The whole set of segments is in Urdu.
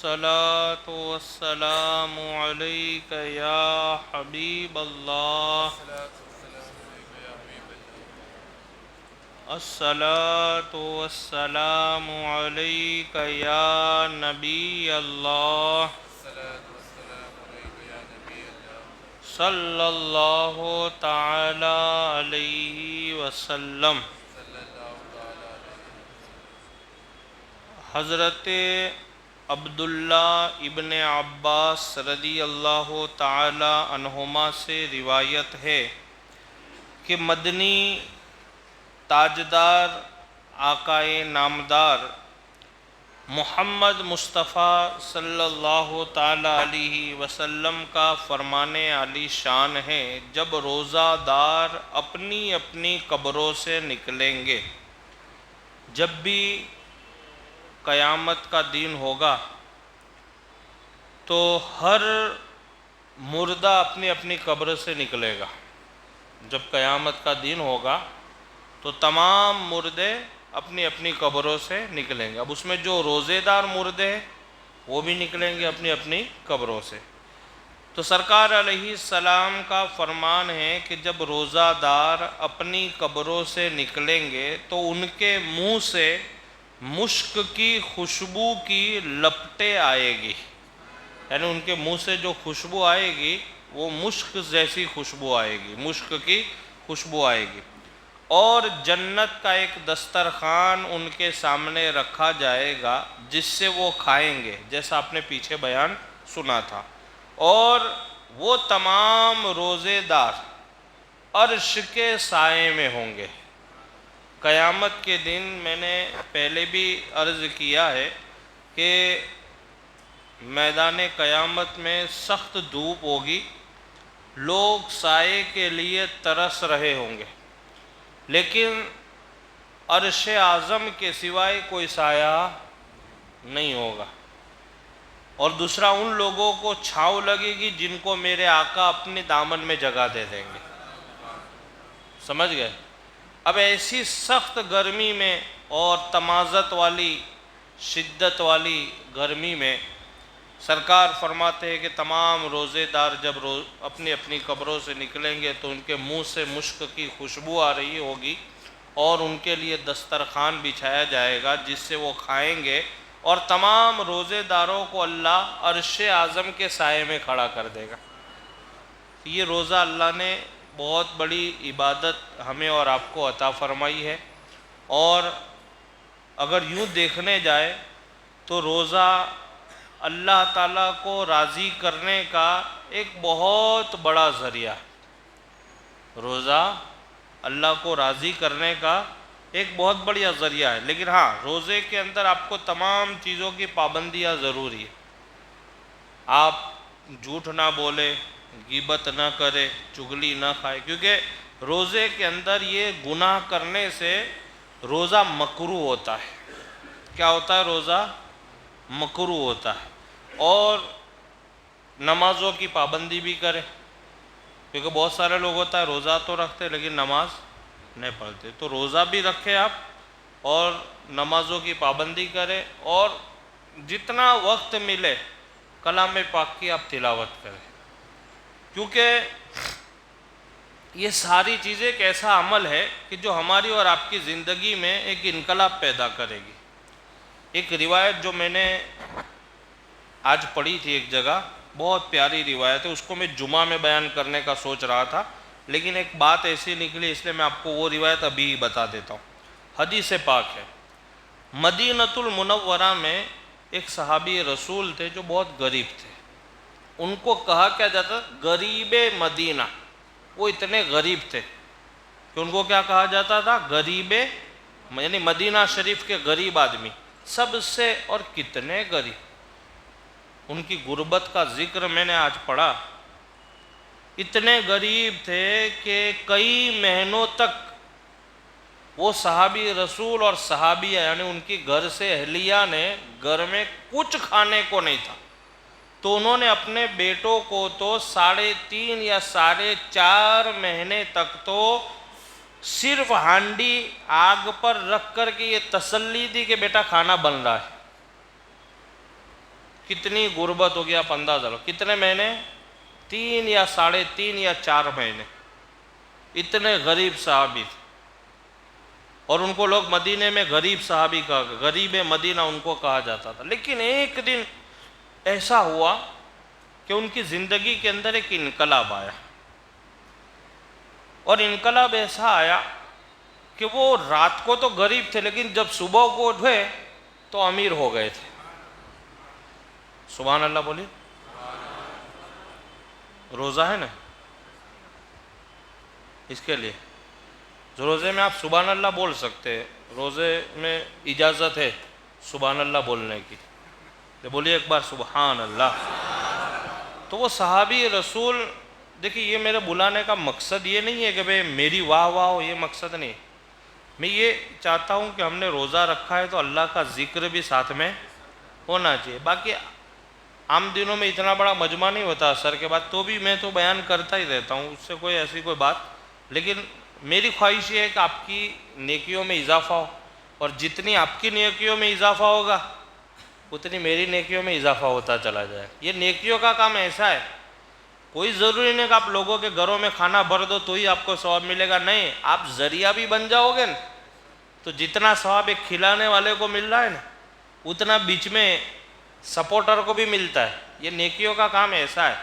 الصلاة والسلام عليك يا حبيب الله. الصلاة والسلام عليك يا نبي الله. صلى الله تعالى عليه وسلم. حضرت عبداللہ ابن عباس رضی اللہ تعالی عنہما سے روایت ہے کہ مدنی تاجدار آقائے نامدار محمد مصطفیٰ صلی اللہ تعالی علیہ وسلم کا فرمان عالی شان ہے، جب روزہ دار اپنی اپنی قبروں سے نکلیں گے، جب بھی قیامت کا دن ہوگا تو ہر مردہ اپنی اپنی قبر سے نکلے گا. جب قیامت کا دن ہوگا تو تمام مردے اپنی اپنی قبروں سے نکلیں گے. اب اس میں جو روزے دار مردے ہیں وہ بھی نکلیں گے اپنی اپنی قبروں سے. تو سرکار علیہ السلام کا فرمان ہے کہ جب روزہ دار اپنی قبروں سے نکلیں گے تو ان کے منہ سے مشک کی خوشبو کی لپٹیں آئے گی، یعنی ان کے منہ سے جو خوشبو آئے گی وہ مشک جیسی خوشبو آئے گی، مشک کی خوشبو آئے گی. اور جنت کا ایک دسترخوان ان کے سامنے رکھا جائے گا جس سے وہ کھائیں گے، جیسا آپ نے پیچھے بیان سنا تھا. اور وہ تمام روزے دار عرش کے سائے میں ہوں گے. قیامت کے دن میں نے پہلے بھی عرض کیا ہے کہ میدان قیامت میں سخت دھوپ ہوگی، لوگ سائے کے لیے ترس رہے ہوں گے، لیکن عرش اعظم کے سوائے کوئی سایہ نہیں ہوگا. اور دوسرا، ان لوگوں کو چھاؤں لگے گی جن کو میرے آقا اپنے دامن میں جگہ دے دیں گے. سمجھ گئے؟ اب ایسی سخت گرمی میں اور تمازت والی شدت والی گرمی میں سرکار فرماتے ہیں کہ تمام روزے دار جب اپنی اپنی قبروں سے نکلیں گے تو ان کے منہ سے مشک کی خوشبو آ رہی ہوگی اور ان کے لیے دسترخوان بچھایا جائے گا جس سے وہ کھائیں گے، اور تمام روزے داروں کو اللہ عرش اعظم کے سائے میں کھڑا کر دے گا. یہ روزہ اللہ نے بہت بڑی عبادت ہمیں اور آپ کو عطا فرمائی ہے. اور اگر یوں دیکھنے جائے تو روزہ اللہ تعالیٰ کو راضی کرنے کا ایک بہت بڑا ذریعہ ہے. روزہ اللہ کو راضی کرنے کا ایک بہت بڑا ذریعہ ہے، لیکن ہاں، روزے کے اندر آپ کو تمام چیزوں کی پابندیاں ضروری ہے. آپ جھوٹ نہ بولے، غیبت نہ کرے، چغلی نہ کھائے، کیونکہ روزے کے اندر یہ گناہ کرنے سے روزہ مکروہ ہوتا ہے. کیا ہوتا ہے؟ روزہ مکروہ ہوتا ہے. اور نمازوں کی پابندی بھی کرے، کیونکہ بہت سارے لوگ ہوتا ہے روزہ تو رکھتے لیکن نماز نہیں پڑھتے. تو روزہ بھی رکھے آپ اور نمازوں کی پابندی کرے، اور جتنا وقت ملے کلام پاک کی آپ تلاوت کریں، کیونکہ یہ ساری چیزیں ایک ایسا عمل ہے کہ جو ہماری اور آپ کی زندگی میں ایک انقلاب پیدا کرے گی. ایک روایت جو میں نے آج پڑھی تھی ایک جگہ، بہت پیاری روایت ہے، اس کو میں جمعہ میں بیان کرنے کا سوچ رہا تھا لیکن ایک بات ایسی نکلی، اس لیے میں آپ کو وہ روایت ابھی بتا دیتا ہوں. حدیث پاک ہے، مدینۃ المنورہ میں ایک صحابی رسول تھے جو بہت غریب تھے. ان کو کہا کیا جاتا؟ غریب مدینہ. وہ اتنے غریب تھے کہ ان کو کیا کہا جاتا تھا؟ غریب، یعنی مدینہ شریف کے غریب آدمی. سب سے اور کتنے غریب. ان کی غربت کا ذکر میں نے آج پڑھا. اتنے غریب تھے کہ کئی مہینوں تک وہ صحابی رسول اور صحابیہ، یعنی ان کی گھر سے اہلیہ نے گھر میں کچھ کھانے کو نہیں تھا، تو انہوں نے اپنے بیٹوں کو تو 3.5 یا 4.5 مہینے تک تو صرف ہانڈی آگ پر رکھ کر کے یہ تسلی دی کہ بیٹا کھانا بن رہا ہے. کتنی غربت ہوگی آپ اندازہ لو. کتنے مہینے؟ 3 یا 3.5 یا 4 مہینے. اتنے غریب صحابی تھے اور ان کو لوگ مدینے میں غریب صحابی کہا، غریب مدینہ ان کو کہا جاتا تھا. لیکن ایک دن ایسا ہوا کہ ان کی زندگی کے اندر ایک انقلاب آیا، اور انقلاب ایسا آیا کہ وہ رات کو تو غریب تھے لیکن جب صبح کو اٹھے تو امیر ہو گئے تھے. سبحان اللہ بولیے. روزہ ہے نا، اس کے لیے روزے میں آپ سبحان اللہ بول سکتے ہیں، روزے میں اجازت ہے سبحان اللہ بولنے کی. تو بولیے ایک بار سبحان اللہ. تو وہ صحابی رسول، دیکھیے یہ میرے بلانے کا مقصد یہ نہیں ہے کہ بھئی میری واہ واہ ہو، یہ مقصد نہیں. میں یہ چاہتا ہوں کہ ہم نے روزہ رکھا ہے تو اللہ کا ذکر بھی ساتھ میں ہونا چاہیے. باقی عام دنوں میں اتنا بڑا مجمع نہیں ہوتا اثر کے بعد، تو بھی میں تو بیان کرتا ہی رہتا ہوں، اس سے کوئی ایسی کوئی بات. لیکن میری خواہش یہ ہے کہ آپ کی نیکیوں میں اضافہ ہو، اور جتنی آپ کی نیکیوں میں اضافہ ہوگا اتنی میری نیکیوں میں اضافہ ہوتا چلا جائے. یہ نیکیوں کا کام ایسا ہے، کوئی ضروری نہیں کہ آپ لوگوں کے گھروں میں کھانا بھر دو تو ہی آپ کو ثواب ملے گا. نہیں، آپ ذریعہ بھی بن جاؤ گے نا تو جتنا ثواب ایک کھلانے والے کو مل رہا ہے نا اتنا بیچ میں سپورٹر کو بھی ملتا ہے. یہ نیکیوں کا کام ایسا ہے.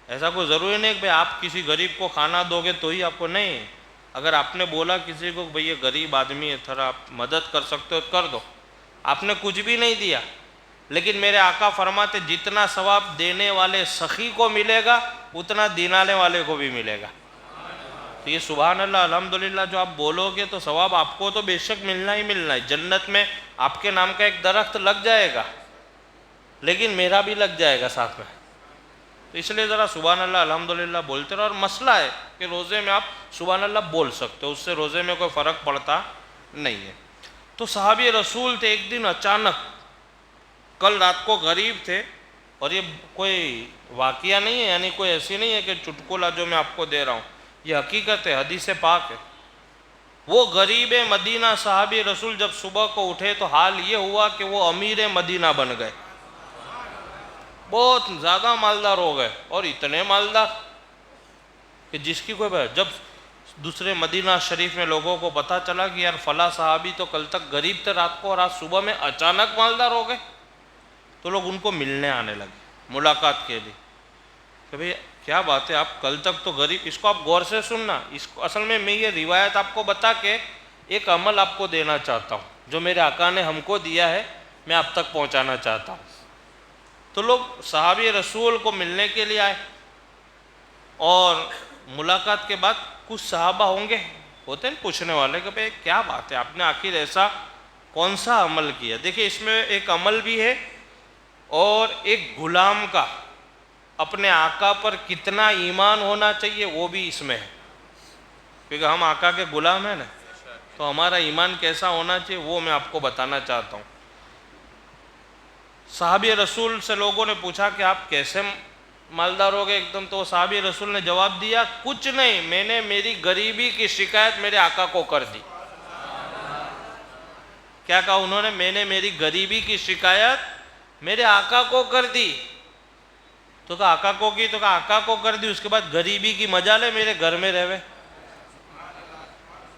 ایسا کوئی ضروری نہیں کہ آپ کسی غریب کو کھانا دو گے تو ہی آپ کو. نہیں، اگر آپ نے بولا کسی کو بھئی یہ غریب آدمی ہے تھوڑا آپ مدد کر سکتے ہو تو کر دو. آپ نے کچھ بھی نہیں دیا لیکن میرے آقا فرماتے جتنا ثواب دینے والے سخی کو ملے گا اتنا دینانے والے کو بھی ملے گا. تو یہ سبحان اللہ الحمدللہ جو آپ بولو گے تو ثواب آپ کو تو بے شک ملنا ہی ملنا ہے. جنت میں آپ کے نام کا ایک درخت لگ جائے گا لیکن میرا بھی لگ جائے گا ساتھ میں. تو اس لیے ذرا سبحان اللہ الحمدللہ بولتے رہو. اور مسئلہ ہے کہ روزے میں آپ سبحان اللہ بول سکتے ہو، اس سے روزے میں کوئی فرق پڑتا نہیں ہے. تو صحابی رسول تھے، ایک دن اچانک، کل رات کو غریب تھے، اور یہ کوئی واقعہ نہیں ہے، یعنی کوئی ایسی نہیں ہے کہ چٹکلا جو میں آپ کو دے رہا ہوں، یہ حقیقت ہے، حدیث پاک ہے. وہ غریب مدینہ صحابی رسول جب صبح کو اٹھے تو حال یہ ہوا کہ وہ امیر مدینہ بن گئے، بہت زیادہ مالدار ہو گئے. اور اتنے مالدار کہ جس کی کوئی بات. جب دوسرے مدینہ شریف میں لوگوں کو پتہ چلا کہ یار فلاں صحابی تو کل تک غریب تھے رات کو اور آج صبح میں اچانک مالدار ہو گئے، تو لوگ ان کو ملنے آنے لگے ملاقات کے لیے کہ بھئی کیا بات ہے، آپ کل تک تو غریب. اس کو آپ غور سے سننا. اس کو اصل میں یہ روایت آپ کو بتا کے ایک عمل آپ کو دینا چاہتا ہوں جو میرے آقا نے ہم کو دیا ہے، میں آپ تک پہنچانا چاہتا ہوں. تو لوگ صحابی رسول کو ملنے کے لیے آئے، اور ملاقات کے بعد کچھ صحابہ ہوں گے ہوتے ہیں پوچھنے والے کہ بھئی کیا بات ہے، آپ نے آخر ایسا کون سا عمل کیا. دیکھیں اس میں ایک عمل بھی ہے اور ایک غلام کا اپنے آقا پر کتنا ایمان ہونا چاہیے وہ بھی اس میں ہے، کیونکہ ہم آقا کے غلام ہیں نا، تو ہمارا ایمان کیسا ہونا چاہیے وہ میں آپ کو بتانا چاہتا ہوں. صحابی رسول سے لوگوں نے پوچھا کہ آپ کیسے مالدار ہو گئے ایک دم. تو صحابی رسول نے جواب دیا کچھ نہیں، میں نے میری غریبی کی شکایت میرے آقا کو کر دی. کیا کہا انہوں نے؟ میں نے میری غریبی کی شکایت میرے آقا کو کر دی. تو کہا آقا کو کی؟ تو کہا آقا کو کر دی، اس کے بعد غریبی کی مجال ہے میرے گھر میں رہوے.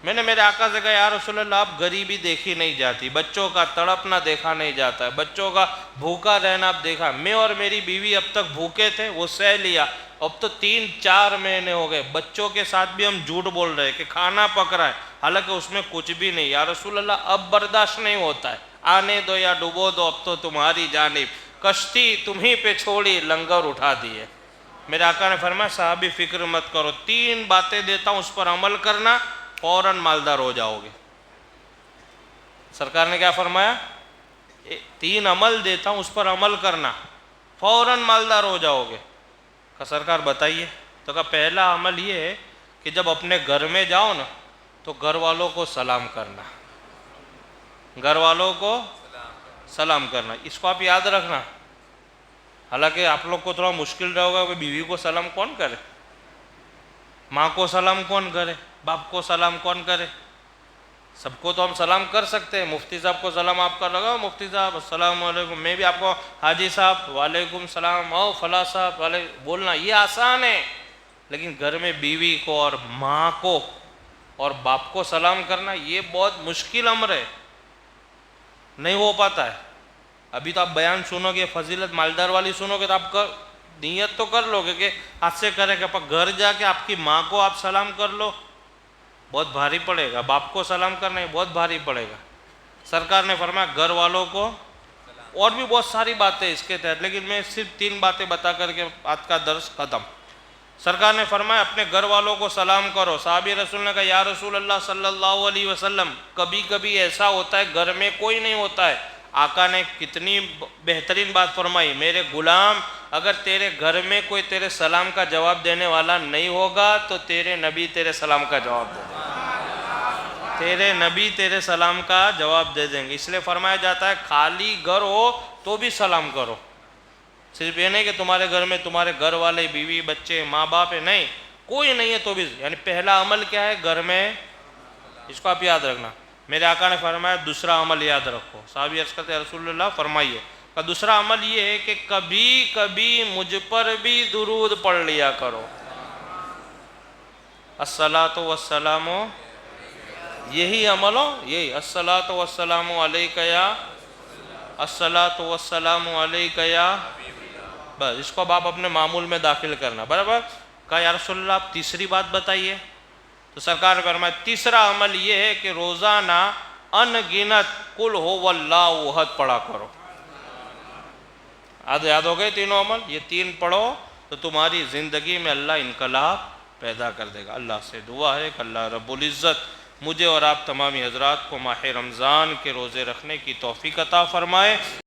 میں نے میرے آقا سے کہا یا رسول اللہ آپ غریبی دیکھی نہیں جاتی، بچوں کا تڑپنا دیکھا نہیں جاتا ہے، بچوں کا بھوکا رہنا آپ دیکھا. میں اور میری بیوی اب تک بھوکے تھے، وہ سہ لیا، اب تو 3-4 مہینے ہو گئے، بچوں کے ساتھ بھی ہم جھوٹ بول رہے کہ کھانا پک رہا ہے حالانکہ اس میں کچھ بھی نہیں. یا رسول اللہ اب برداشت نہیں ہوتا ہے، آنے دو یا ڈبو دو، اب تو تمہاری جانب، کشتی تمہیں پہ چھوڑی، لنگر اٹھا دیے. میرے آقا نے فرمایا صحابی فکر مت کرو، 3 باتیں دیتا ہوں اس پر عمل کرنا، فوراً مالدار ہو جاؤ گے. سرکار نے کیا فرمایا؟ 3 عمل دیتا ہوں اس پر عمل کرنا، فوراً مالدار ہو جاؤ گے. کہا سرکار بتائیے. تو کہا پہلا عمل یہ ہے کہ جب اپنے گھر میں جاؤ نا تو گھر والوں کو سلام کرنا، گھر والوں کو سلام کرنا. اس کو آپ یاد رکھنا. حالانکہ آپ لوگ کو تھوڑا مشکل رہے ہوگا کہ بیوی کو سلام کون کرے، ماں کو سلام کون کرے، باپ کو سلام کون کرے. سب کو تو ہم سلام کر سکتے ہیں، مفتی صاحب کو سلام آپ کا لگا، مفتی صاحب السلام علیکم، میں بھی آپ کو حاجی صاحب وعلیکم السلام، او فلاں صاحب بولنا یہ آسان ہے، لیکن گھر میں بیوی کو اور ماں کو اور باپ کو سلام کرنا یہ بہت مشکل امر ہے، نہیں ہو پاتا ہے۔ ابھی تو آپ بیان سنو گے، فضیلت مالدار والی سنو گے تو آپ نیت تو کر لو گے کہ ہاتھ سے کرے گا، پر گھر جا کے آپ کی ماں کو آپ سلام کر لو، بہت بھاری پڑے گا، باپ کو سلام کرنا بہت بھاری پڑے گا۔ سرکار نے فرمایا گھر والوں کو، اور بھی بہت ساری باتیں اس کے تحت، لیکن میں صرف 3 باتیں بتا کر کے آج کا درس ختم۔ سرکار نے فرمایا اپنے گھر والوں کو سلام کرو۔ صحابی رسول نے کہا یا رسول اللہ صلی اللہ علیہ وسلم، کبھی کبھی ایسا ہوتا ہے گھر میں کوئی نہیں ہوتا ہے۔ آقا نے کتنی بہترین بات فرمائی، میرے غلام اگر تیرے گھر میں کوئی تیرے سلام کا جواب دینے والا نہیں ہوگا تو تیرے نبی تیرے سلام کا جواب دے دیں گے، تیرے نبی تیرے سلام کا جواب دے دیں گے۔ اس لیے فرمایا جاتا ہے خالی گھر ہو تو بھی سلام کرو، صرف یہ نہیں کہ تمہارے گھر میں تمہارے گھر والے بیوی بچے ماں باپ ہے، نہیں، کوئی نہیں ہے تو بھی، یعنی پہلا عمل کیا ہے گھر میں، اس کو آپ یاد رکھنا۔ میرے آقا نے فرمایا دوسرا عمل یاد رکھو۔ صحابی عرض کرتے ہیں رسول اللہ فرمائیے، کہ دوسرا عمل یہ ہے کہ کبھی کبھی مجھ پر بھی درود پڑھ لیا کرو۔ الصلاۃ والسلام، یہی عمل ہو، یہی الصلاۃ والسلام علیک یا، الصلاۃ والسلام علیک یا، بس اس کو اب آپ اپنے معمول میں داخل کرنا، برابر۔ کہا یا رسول اللہ آپ تیسری بات بتائیے، تو سرکار نے فرمایا تیسرا عمل یہ ہے کہ روزانہ ان گنت قل هو اللہ احد پڑھا کرو۔ آج یاد ہو گئے تینوں عمل، یہ 3 پڑھو تو تمہاری زندگی میں اللہ انقلاب پیدا کر دے گا۔ اللہ سے دعا ہے کہ اللہ رب العزت مجھے اور آپ تمامی حضرات کو ماہ رمضان کے روزے رکھنے کی توفیق عطا فرمائے۔